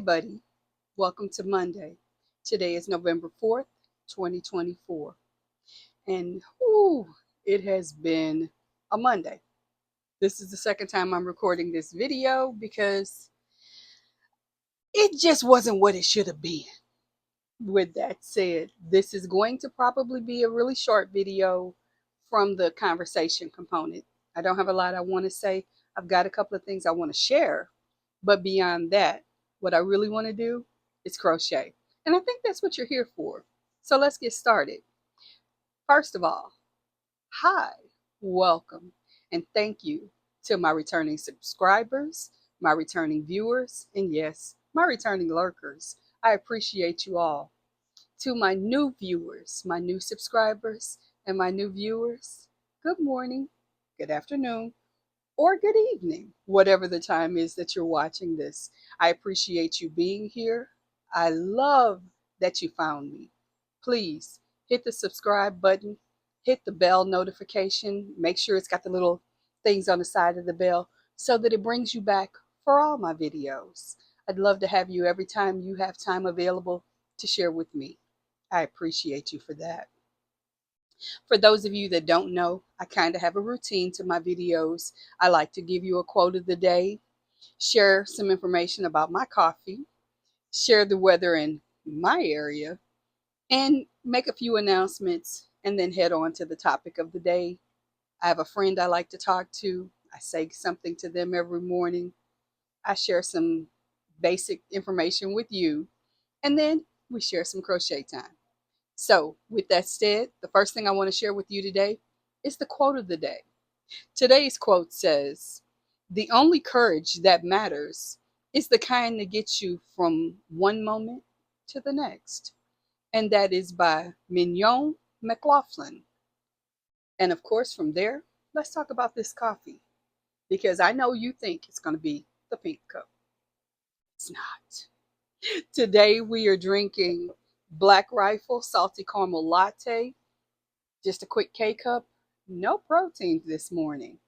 buddy. Welcome to Monday. Today is November 4th, 2024. And it has been a Monday. This is the second time I'm recording this video because it just wasn't what it should have been. With that said, this is going to probably be a really short video from the conversation component. I don't have a lot I want to say. I've got a couple of things I want to share, but beyond that, what I really want to do is crochet. And I think that's what you're here for. So let's get started. First of all, hi, welcome, and thank you to my returning subscribers, my returning viewers, and yes, my returning lurkers. I appreciate you all. To my new viewers, my new subscribers, and my new viewers, good morning, good afternoon, or good evening, whatever the time is that you're watching this. I appreciate you being here. I love that you found me. Please hit the subscribe button, hit the bell notification, make sure it's got the little things on the side of the bell so that it brings you back for all my videos. I'd love to have you every time you have time available to share with me. I appreciate you for that. For those of you that don't know, I kind of have a routine to my videos. I like to give you a quote of the day, share some information about my coffee, share the weather in my area, and make a few announcements, and then head on to the topic of the day. I have a friend I like to talk to. I say something to them every morning. I share some basic information with you, and then we share some crochet time. So, with that said, the first thing I want to share with you today is the quote of the day. Today's quote says, "The only courage that matters is the kind that gets you from one moment to the next." And that is by Mignon McLaughlin. And of course, from there, let's talk about this coffee. Because I know you think it's going to be the pink cup. It's not. Today we are drinking Black Rifle Salty Caramel Latte. Just a quick K-cup. No protein this morning.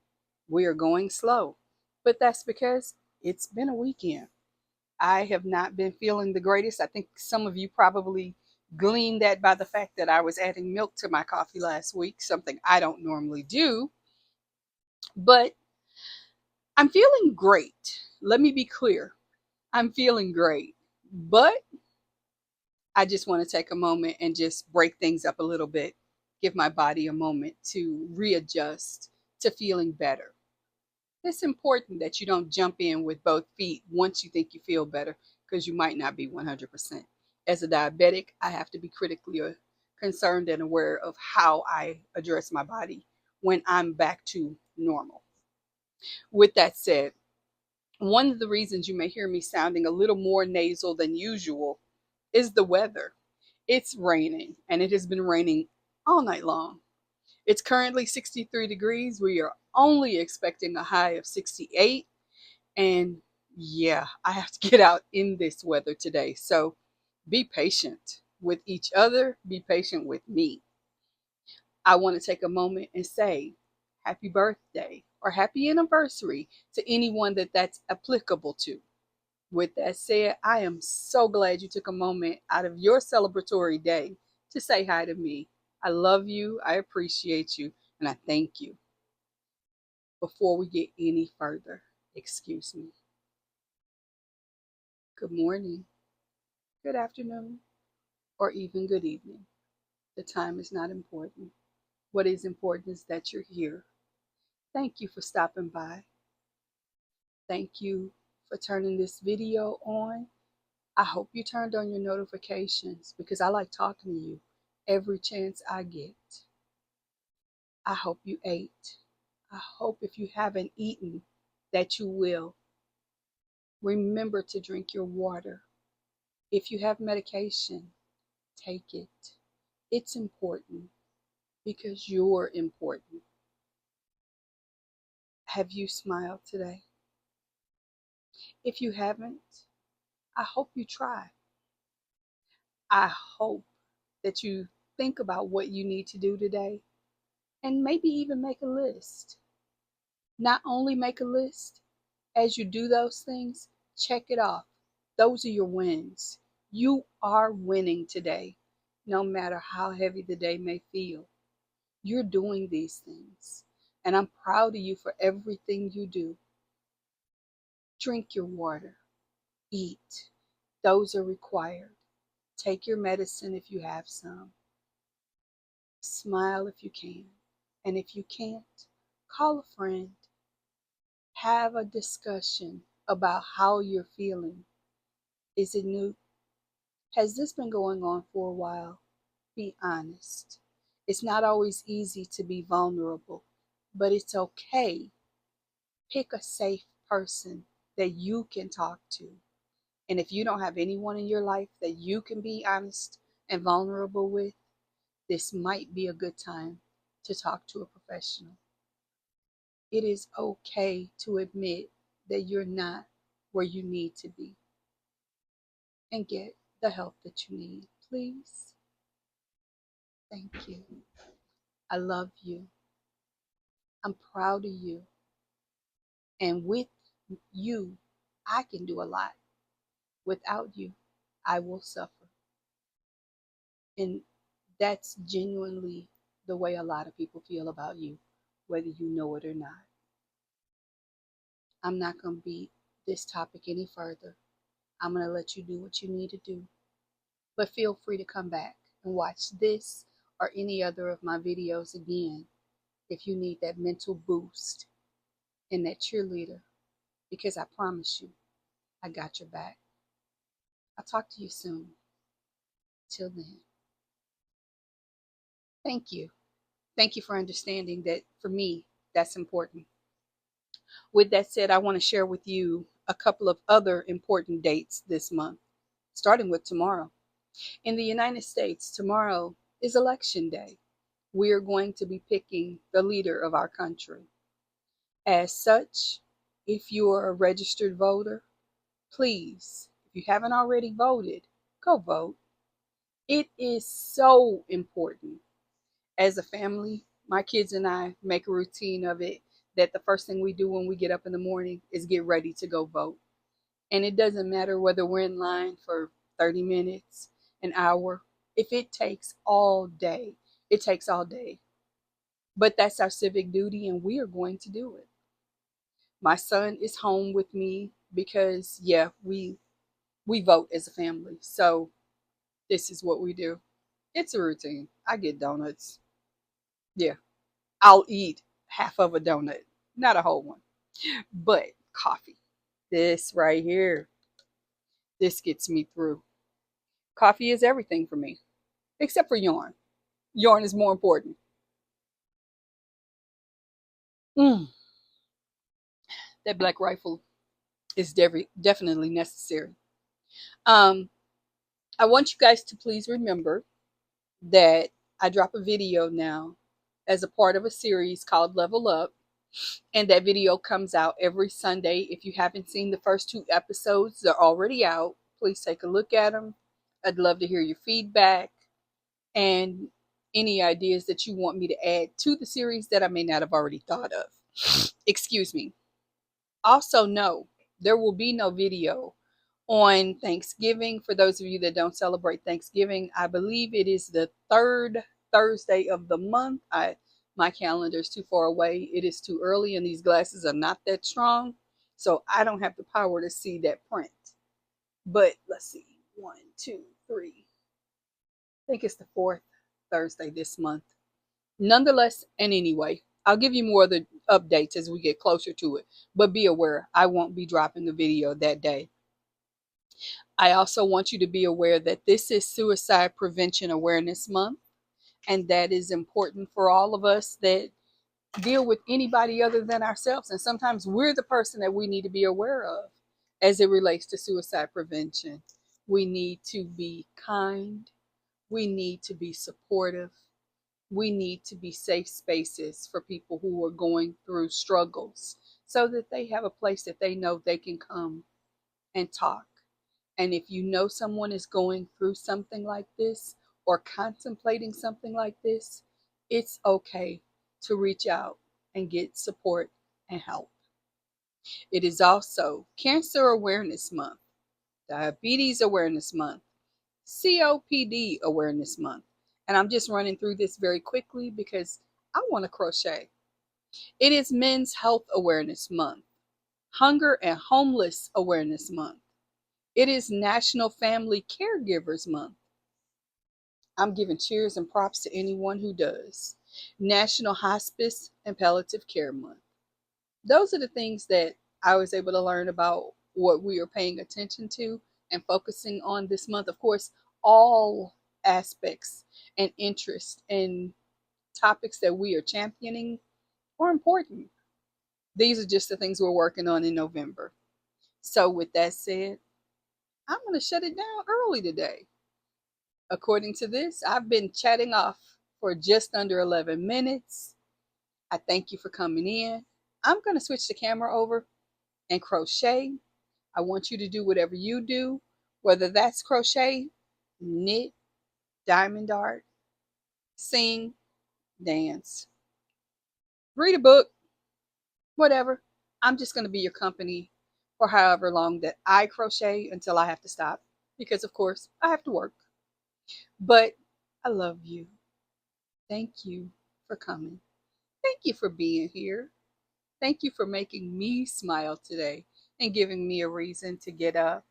We are going slow. But that's because it's been a weekend. I have not been feeling the greatest. I think some of you probably gleaned that by the fact that I was adding milk to my coffee last week, something I don't normally do. But I'm feeling great. Let me be clear. I'm feeling great. But I just want to take a moment and just break things up a little bit, give my body a moment to readjust to feeling better. It's important that you don't jump in with both feet once you think you feel better, because you might not be 100%. As a diabetic, I have to be critically concerned and aware of how I address my body when I'm back to normal. With that said, one of the reasons you may hear me sounding a little more nasal than usual is the weather. It's raining, and it has been raining all night long. It's currently 63 degrees. We are only expecting a high of 68. And yeah, I have to get out in this weather today. So be patient with each other. Be patient with me. I want to take a moment and say happy birthday or happy anniversary to anyone that that's applicable to. With that said, I am so glad you took a moment out of your celebratory day to say hi to me. I love you, I appreciate you, and I thank you. Before we get any further, excuse me. Good morning, good afternoon, or even good evening. The time is not important. What is important is that you're here. Thank you for stopping by. Thank you for turning this video on. I hope you turned on your notifications because I like talking to you every chance I get. I hope you ate. I hope if you haven't eaten that you will. Remember to drink your water. If you have medication, take it. It's important because you're important. Have you smiled today? If you haven't, I hope you try. I hope that you think about what you need to do today and maybe even make a list. Not only make a list, as you do those things, check it off. Those are your wins. You are winning today, no matter how heavy the day may feel. You're doing these things, and I'm proud of you for everything you do. Drink your water, eat. Those are required. Take your medicine if you have some. Smile if you can. And if you can't, call a friend. Have a discussion about how you're feeling. Is it new? Has this been going on for a while? Be honest. It's not always easy to be vulnerable, but it's okay. Pick a safe person that you can talk to. And if you don't have anyone in your life that you can be honest and vulnerable with, this might be a good time to talk to a professional. It is okay to admit that you're not where you need to be and get the help that you need. Please. Thank you. I love you. I'm proud of you. And with you, I can do a lot. Without you, I will suffer. And that's genuinely the way a lot of people feel about you, whether you know it or not. I'm not going to beat this topic any further. I'm going to let you do what you need to do. But feel free to come back and watch this or any other of my videos again if you need that mental boost and that cheerleader, because I promise you, I got your back. I'll talk to you soon. Till then, thank you. Thank you for understanding that for me, that's important. With that said, I want to share with you a couple of other important dates this month, starting with tomorrow. In the United States, tomorrow is Election Day. We are going to be picking the leader of our country. As such, if you are a registered voter, please, if you haven't already voted, go vote. It is so important. As a family, my kids and I make a routine of it that the first thing we do when we get up in the morning is get ready to go vote. And it doesn't matter whether we're in line for 30 minutes, an hour. If it takes all day, it takes all day. But that's our civic duty, and we are going to do it. My son is home with me because, yeah, we vote as a family. So this is what we do. It's a routine. I get donuts. Yeah, I'll eat half of a donut, not a whole one, but coffee. This right here, this gets me through. Coffee is everything for me, except for yarn. Yarn is more important. Mm, that black rifle is definitely necessary. Um, I want you guys to please remember that I drop a video now as a part of a series called Level Up. And that video comes out every Sunday. If you haven't seen the first 2 episodes, they're already out. Please take a look at them. I'd love to hear your feedback and any ideas that you want me to add to the series that I may not have already thought of. Excuse me. Also, no, there will be no video on Thanksgiving. For those of you that don't celebrate Thanksgiving, I believe it is the 3rd Thursday of the month. My calendar is too far away. It is too early, and these glasses are not that strong, so I don't have the power to see that print. But let's see, 1, 2, 3. I think it's the 4th Thursday this month. Nonetheless, and anyway, I'll give you more of the updates as we get closer to it. But be aware, I won't be dropping a video that day. I also want you to be aware that this is Suicide Prevention Awareness Month, and that is important for all of us that deal with anybody other than ourselves. And sometimes we're the person that we need to be aware of as it relates to suicide prevention. We need to be kind. We need to be supportive. We need to be safe spaces for people who are going through struggles so that they have a place that they know they can come and talk. And if you know someone is going through something like this or contemplating something like this, it's okay to reach out and get support and help. It is also Cancer Awareness Month. Diabetes Awareness Month, COPD Awareness Month. And I'm just running through this very quickly because I want to crochet. It is Men's Health Awareness Month, Hunger and Homeless Awareness Month. It is National Family Caregivers Month. I'm giving cheers and props to anyone who does. National Hospice and Palliative Care Month. Those are the things that I was able to learn about what we are paying attention to and focusing on this month. Of course, all aspects and interests and topics that we are championing are important. These are just the things we're working on in November. So, with that said, I'm going to shut it down early today. According to this, I've been chatting off for just under 11 minutes. I thank you for coming in. I'm going to switch the camera over and crochet. I want you to do whatever you do, whether that's crochet, knit, diamond art, sing, dance, read a book, whatever. I'm just going to be your company for however long that I crochet until I have to stop because, of course, I have to work. But I love you. Thank you for coming. Thank you for being here. Thank you for making me smile today and giving me a reason to get up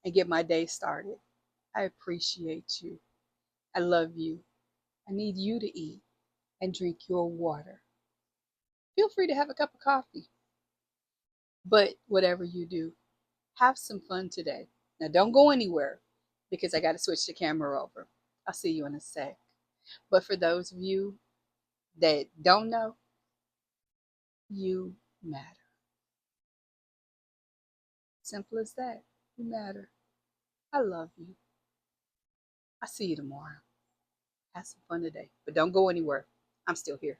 and get my day started. I appreciate you. I love you. I need you to eat and drink your water. Feel free to have a cup of coffee. But whatever you do, have some fun today. Now, don't go anywhere because I got to switch the camera over. I'll see you in a sec. But for those of you that don't know, you matter. Simple as that. You matter. I love you. I'll see you tomorrow. Have some fun today. But don't go anywhere. I'm still here.